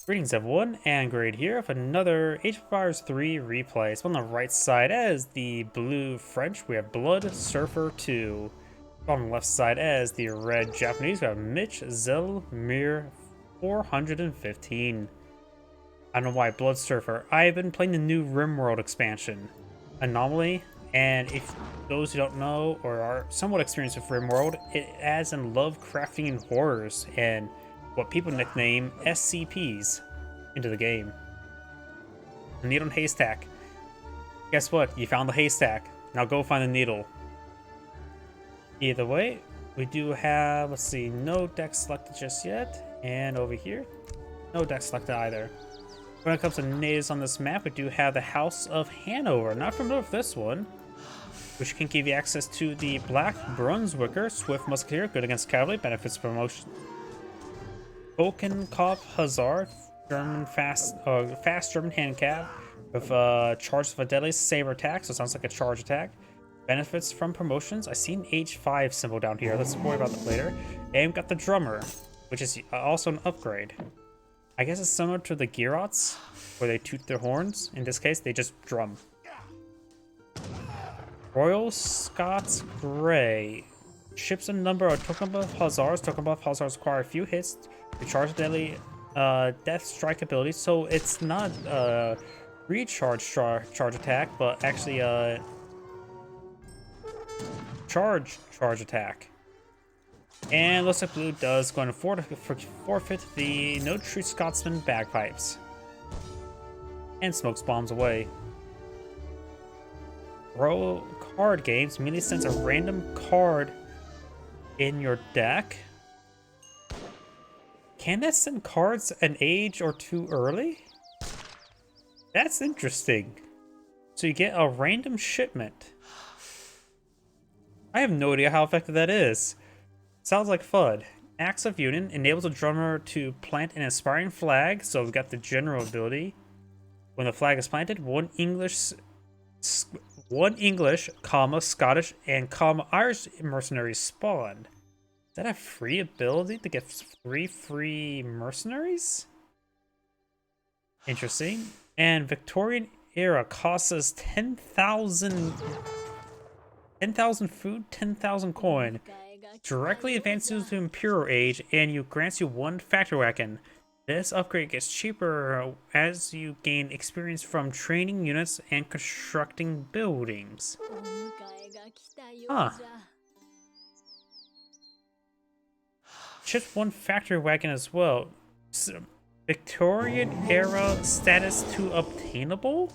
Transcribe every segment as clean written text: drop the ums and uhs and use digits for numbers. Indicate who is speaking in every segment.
Speaker 1: Greetings everyone, and Grade here with another Age of Empires 3 replay. So on the right side as the blue French, we have Bloodsurfer2. On the left side as the red Japanese, we have mitchzellmer415. I don't know why Bloodsurfer. I've been playing the new RimWorld expansion, Anomaly, and if those who don't know or are somewhat experienced with RimWorld, it adds in Lovecraftian and horrors and what people nickname SCPs into the game. Needle and haystack. Guess what? You found the haystack. Now go find the needle. Either way, we do have, let's see, no deck selected just yet. And over here, no deck selected either. When it comes to natives on this map, we do have the House of Hanover. Not familiar with this one, which can give you access to the Black Brunswicker, Swift Musketeer, good against cavalry, benefits promotion. Bokenkopf Hussar, German fast German handicap with charge of a deadly saber attack, so it sounds like a charge attack. Benefits from promotions. I see an H5 symbol down here. Let's worry about that later. And we've got the drummer, which is also an upgrade. I guess it's similar to the Gearots, where they toot their horns. In this case, they just drum. Royal Scots Grey. Ships a number of token buff Hussars. Token buff Hussars require a few hits to charge deadly death strike ability. So it's not recharge charge attack, but actually charge attack. And looks like blue does going to forfeit the No True Scotsman bagpipes. And smokes bombs away. Royal card games immediately sends a random card in your deck. Can that send cards an age or two early? That's interesting. So you get a random shipment. I have no idea how effective that is. Sounds like FUD. Acts of Union enables a drummer to plant an inspiring flag. So we've got the general ability. When the flag is planted, one English, comma, Scottish, and comma, Irish mercenaries spawn. Is that a free ability to get three free mercenaries? Interesting. And Victorian era costs us 10,000 food, 10,000 coin. Directly advances to Imperial Age, and grants you one factory wagon. This upgrade gets cheaper as you gain experience from training units and constructing buildings. Huh. Just one factory wagon as well. So, Victorian era status to obtainable?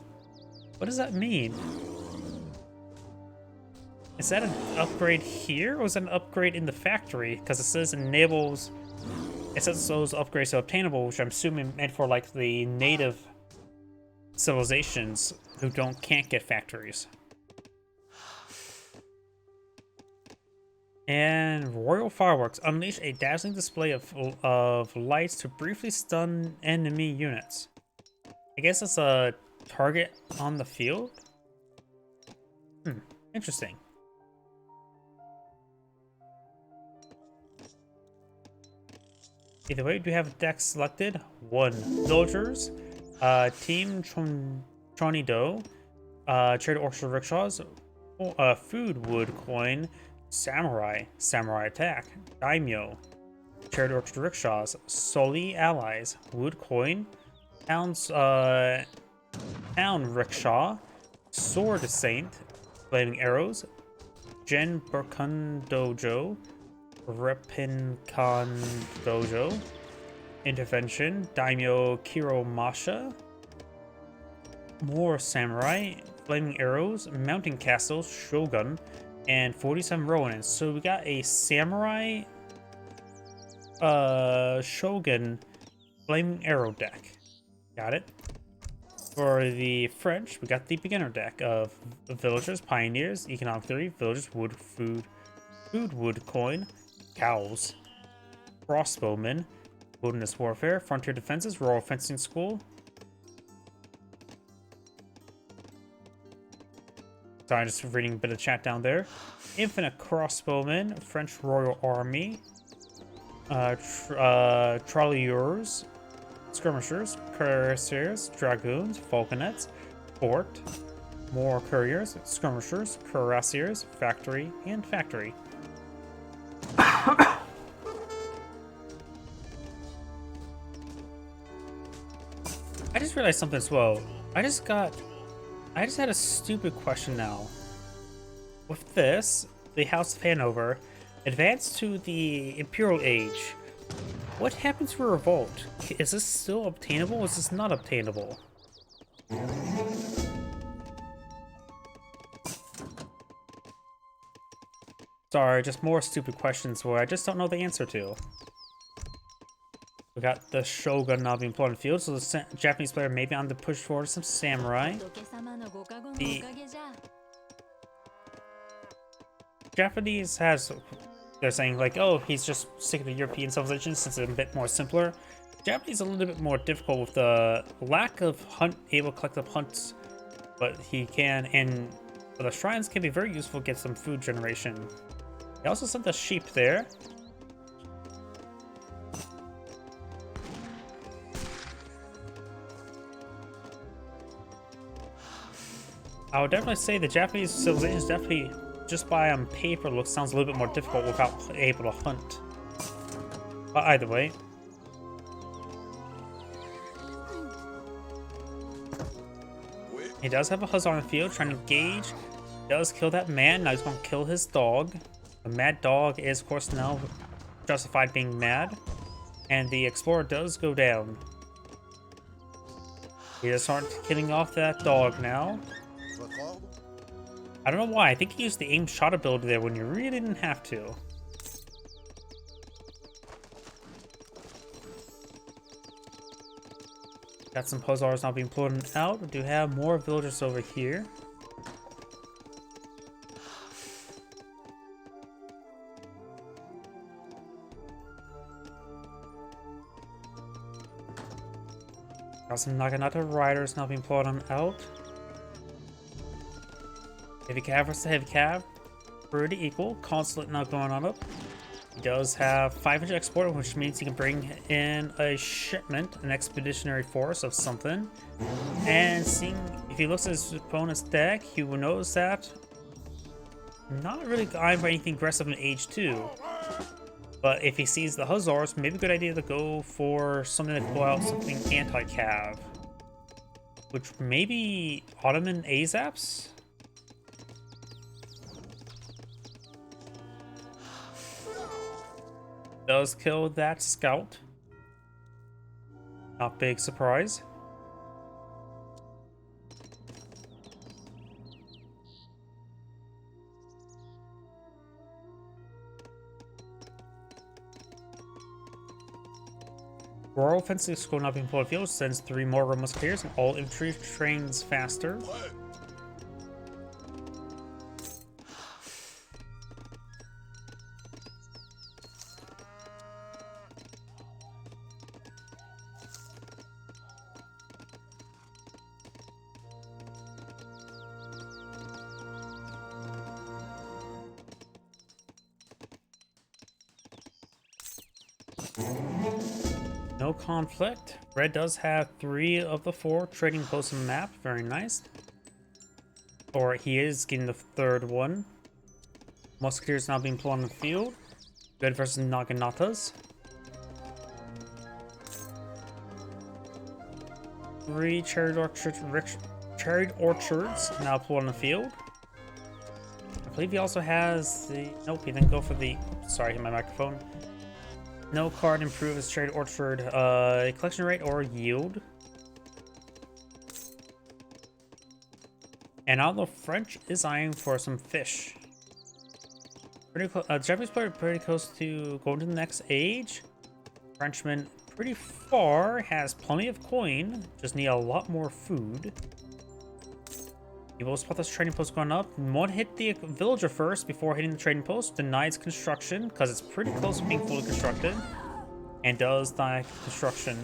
Speaker 1: What does that mean? Is that an upgrade here, or is that an upgrade in the factory? Because it says enables. It says those upgrades are obtainable, which I'm assuming meant for like the native civilizations who can't get factories. And Royal Fireworks unleash a dazzling display of lights to briefly stun enemy units. I guess it's a target on the field. Interesting. Either way, we do have a deck selected. One soldiers, team Tronido, trade orchestra rickshaws, food wood coin, samurai attack, daimyo, trade orchestra rickshaws, Soli allies, wood coin, town rickshaw, sword saint, flaming arrows, Gen Burkun dojo, Repinkan Dojo, Intervention, Daimyo Kiromasha, more Samurai, Flaming Arrows, Mountain Castles, Shogun, and 47 Ronin. So we got a Samurai, Shogun, Flaming Arrow deck. Got it. For the French, we got the beginner deck of Villagers, Pioneers, Economic Theory, Villagers, Wood, Food, Wood Coin, Cows, Crossbowmen, Wilderness Warfare, Frontier Defenses, Royal Fencing School. Sorry, just reading a bit of chat down there. Infinite Crossbowmen, French Royal Army, Tirailleurs, skirmishers, cuirassiers, dragoons, falconets, fort, more couriers, skirmishers, cuirassiers, factory, and factory. I just realized something as well. I just had a stupid question now. With this, the House of Hanover advanced to the Imperial Age. What happened to a revolt? Is this still obtainable or is this not obtainable? Sorry, just more stupid questions where I just don't know the answer to. We got the Shogun now being put on the field, so the Japanese player may be on the push towards some samurai. The Japanese they're saying like, oh, he's just sticking to European civilization since it's a bit more simpler. Japanese is a little bit more difficult with the lack of able collective hunts, but he can, and the shrines can be very useful to get some food generation. He also sent the sheep there. I would definitely say the Japanese civilization is definitely, just by on paper, sounds a little bit more difficult without able to hunt. But either way. He does have a hussar on the field trying to engage. Does kill that man. Now he's going to kill his dog. The mad dog is, of course, now justified being mad. And the explorer does go down. He does start killing off that dog now. I don't know why. I think he used the aim shot ability there when you really didn't have to. Got some hussars now being pulled out. We do have more villagers over here. Got some Naginata riders now being pulled out. Heavy cav versus heavy cav, pretty equal. Consulate now going on up. He does have 500 export, which means he can bring in a shipment, an expeditionary force of something. And seeing if he looks at his opponent's deck, he will notice that not really eyeing for anything aggressive in Age 2. But if he sees the hussars, maybe a good idea to go for something to pull out something anti-cav, which maybe Ottoman Azaps. Does kill that scout. Not big surprise. Royal Offensive School not being pulled field sends 3 more Roman musketeers and all infantry trains faster. No conflict. Red does have 3 of the 4 trading posts on the map. Very nice. Or he is getting the 3rd one. Musketeers now being pulled on the field. Red versus Naginatas. 3 chariot orchards now pulled on the field. I believe he also has the... Nope, he didn't go for the... Sorry, hit my microphone. No card improves trade orchard collection rate or yield. And now the French is eyeing for some fish. Japanese player pretty close to going to the next age. Frenchman pretty far, has plenty of coin, just need a lot more food. You will spot this trading post going up. Want to hit the villager first before hitting the trading post. Denies construction because it's pretty close to being fully constructed. And does die construction.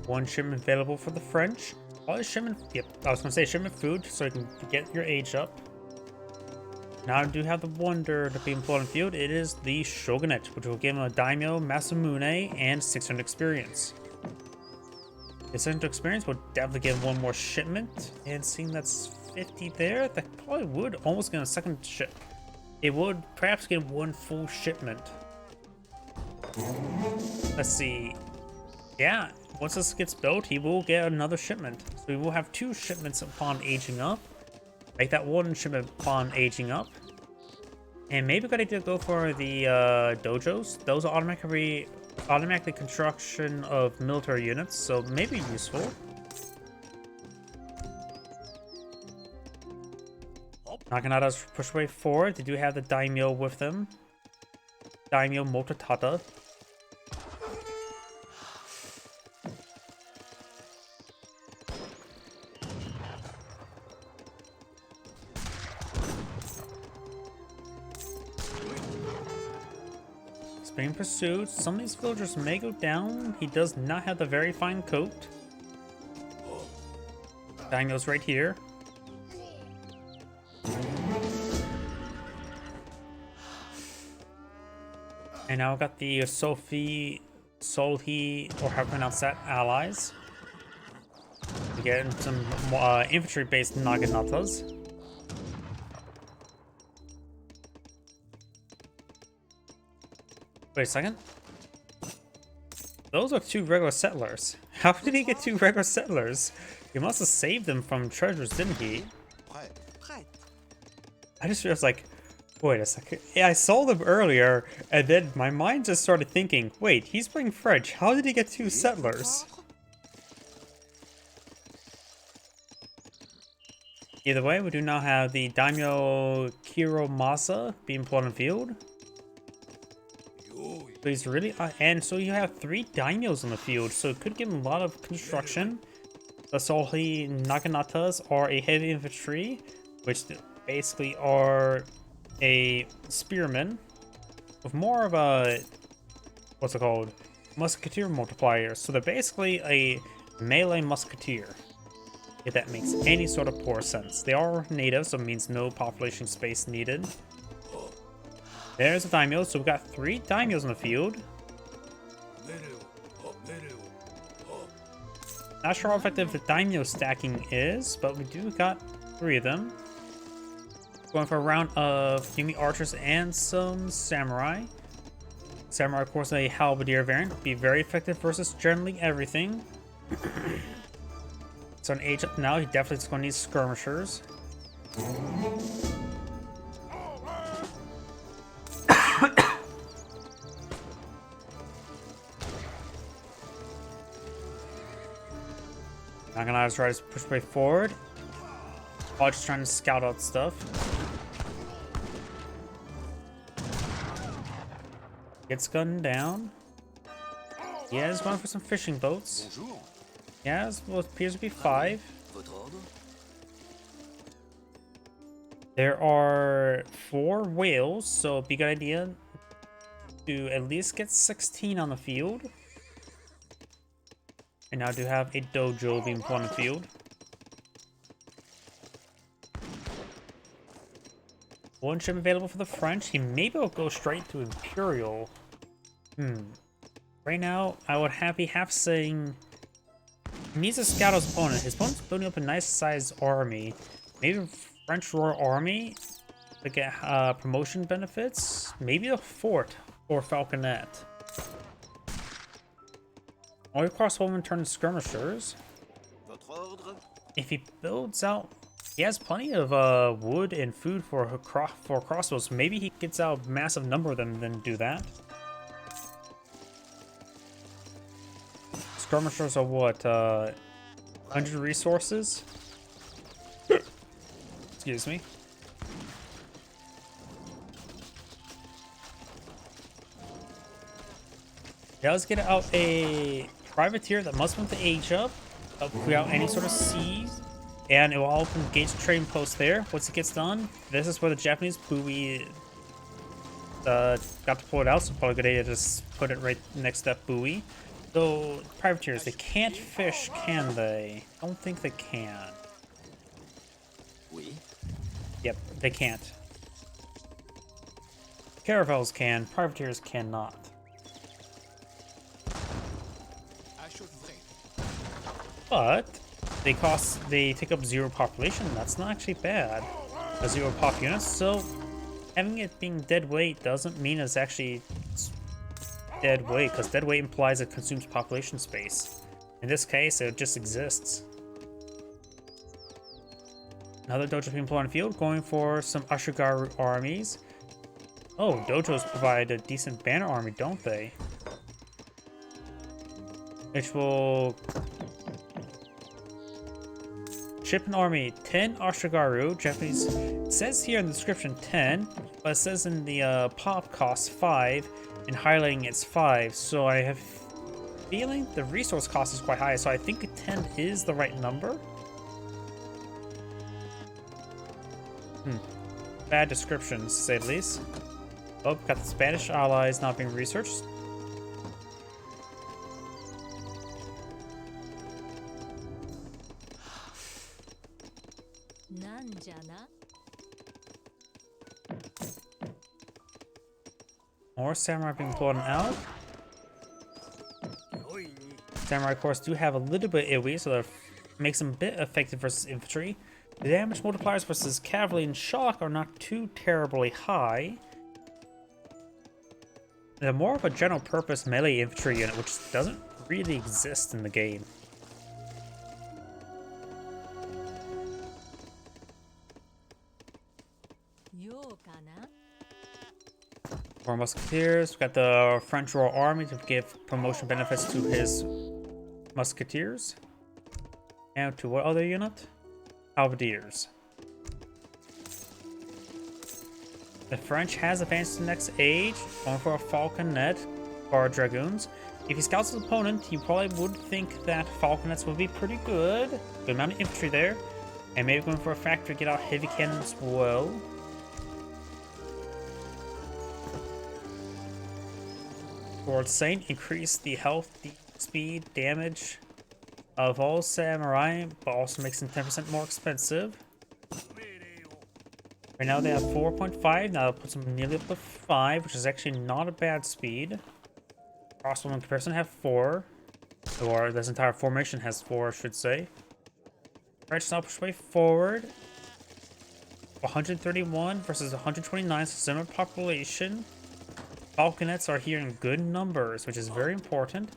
Speaker 1: One shipment available for the French. Probably shipment, yep, I was going to say shipment food so you can get your age up. Now I do have the wonder to be employed in the field. It is the Shogunate, which will give him a Daimyo Masamune and 600 experience. The 600 experience will definitely give him one more shipment, and seeing that's 50 there, that probably would almost get a second ship. It would perhaps get one full shipment. Let's see. Yeah, once this gets built, he will get another shipment. So we will have 2 shipments upon aging up. Make that 1 shipment upon aging up. And maybe good idea to go for the dojos. Those are automatically construction of military units, so maybe useful. Naginata's push way forward. They do have the daimyo with them. Daimyo Motatata. Being pursued. Some of these villagers may go down. He does not have the very fine coat. Daimyo's right here. And now I've got the Solhi, or how to pronounce that, allies. We get some infantry-based Naginatas. Wait a second. Those are 2 regular settlers. How did he get 2 regular settlers? He must have saved them from treasures, didn't he? I just realized, like, wait a second. Yeah, I saw them earlier, and then my mind just started thinking, wait, he's playing French. How did he get 2 settlers? Either way, we do now have the Daimyo Kiromasa being put on the field. So he's really, and so you have 3 daimyos on the field, so it could give him a lot of construction. The Solhi Naginatas are a heavy infantry, which basically are a spearman with more of a, what's it called, musketeer multiplier. So they're basically a melee musketeer, if that makes any sort of poor sense. They are native, so it means no population space needed. There's a daimyo, so we've got 3 daimyos in the field. Not sure how effective the daimyo stacking is, but we do got 3 of them. Going for a round of Yumi archers and some samurai. Samurai, of course, a halberdier variant. Be very effective versus generally everything. So on age up now, he definitely is going to need skirmishers. Naginata's trying to push way forward. While just trying to scout out stuff. Gets gunned down. Yeah, he's going for some fishing boats. Yeah, well, it appears to be 5. There are 4 whales, so it'd be a good idea to at least get 16 on the field. And now I do have a dojo being put on the field. One ship available for the French. He maybe will go straight to Imperial. Right now, I would be half saying he needs to scout his opponent. His opponent's building up a nice sized army. Maybe a French Royal Army to get promotion benefits. Maybe a fort or falconet. All crossbowmen turn skirmishers. If he builds out, he has plenty of wood and food for crossbows. Maybe he gets out a massive number of them, then do that. Skirmishers are what? 100 resources. Excuse me. Yeah, let's get out a privateer that must want to age up without any sort of siege, and it will open engage trading post there. Once it gets done, this is where the Japanese buoy got to pull it out, so probably a good idea to just put it right next to that buoy. So privateers, they can't fish, can they? I don't think they can. Yep, they can't. Caravels can, privateers cannot. But they take up 0 population. That's not actually bad. A 0 pop unit, so having it being dead weight doesn't mean it's actually dead weight, because dead weight implies it consumes population space. In this case, it just exists. Another dojo being employed on the field, going for some Ashigaru armies. Oh, dojos provide a decent banner army, don't they? Which will ship an army 10 Ashigaru, Japanese. It says here in the description 10, but it says in the pop cost 5, and highlighting it's 5. So I have a feeling the resource cost is quite high. So I think 10 is the right number. Bad descriptions, to say the least. Oh, got the Spanish allies not being researched. More samurai being employed out. Samurai, of course, do have a little bit AoE, so that makes them a bit effective versus infantry. The damage multipliers versus cavalry and shock are not too terribly high. They're more of a general purpose melee infantry unit, which doesn't really exist in the game. More musketeers. We've got the French Royal Army to give promotion benefits to his musketeers. And to what other unit? Halberdiers. The French has advanced to the next age, going for a falconet or dragoons. If he scouts his opponent, you probably would think that falconets would be pretty good. Good amount of infantry there. And maybe going for a factory to get out heavy cannons as well. Lord Saint, increase the health, the speed, damage of all samurai, but also makes them 10% more expensive. Right now they have 4.5, now that puts them nearly up to 5, which is actually not a bad speed. Crossbow in comparison have 4, or this entire formation has 4, I should say. French now push way forward. 131 versus 129, so similar population. Falconets are here in good numbers, which is very important.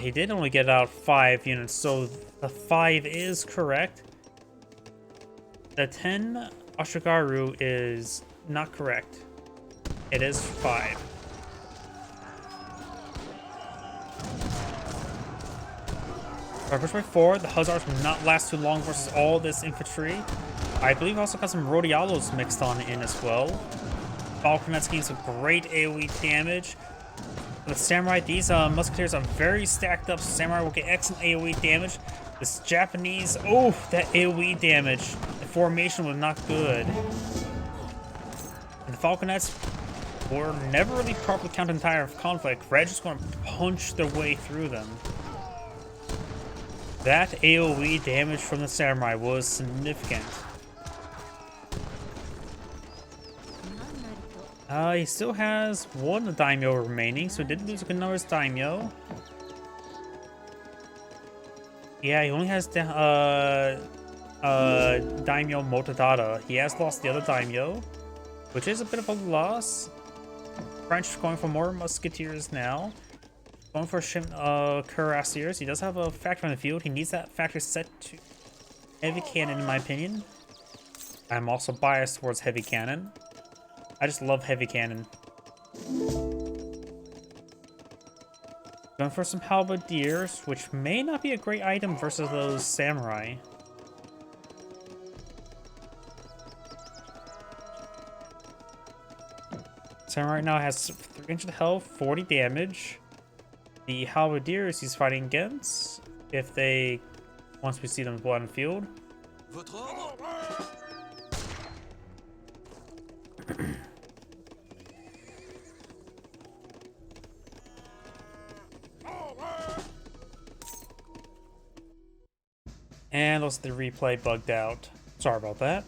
Speaker 1: He did only get out 5 units, so the 5 is correct. The 10 Ashigaru is not correct. It is 5. Push by 4. The Hussars will not last too long versus all this infantry. I believe also got some Rodialos mixed on in as well. Falconets gain some great AoE damage. With Samurai, these musketeers are very stacked up, so Samurai will get excellent AoE damage. This Japanese, oh, that AoE damage. The formation was not good. And the Falconets were never really properly counter entire conflict. Red just going to punch their way through them. That AoE damage from the Samurai was significant. He still has 1 daimyo remaining, so he did lose a good number of daimyo. Yeah, he only has daimyo Motodata. He has lost the other daimyo, which is a bit of a loss. French going for more musketeers now. Going for cuirassiers. He does have a factory on the field. He needs that factory set to heavy cannon, in my opinion. I'm also biased towards heavy cannon. I just love heavy cannon. Going for some halberdiers, which may not be a great item versus those samurai. Samurai now has 300 health, 40 damage. The halberdiers he's fighting against, once we see them go out in the field. And looks like the replay bugged out. Sorry about that.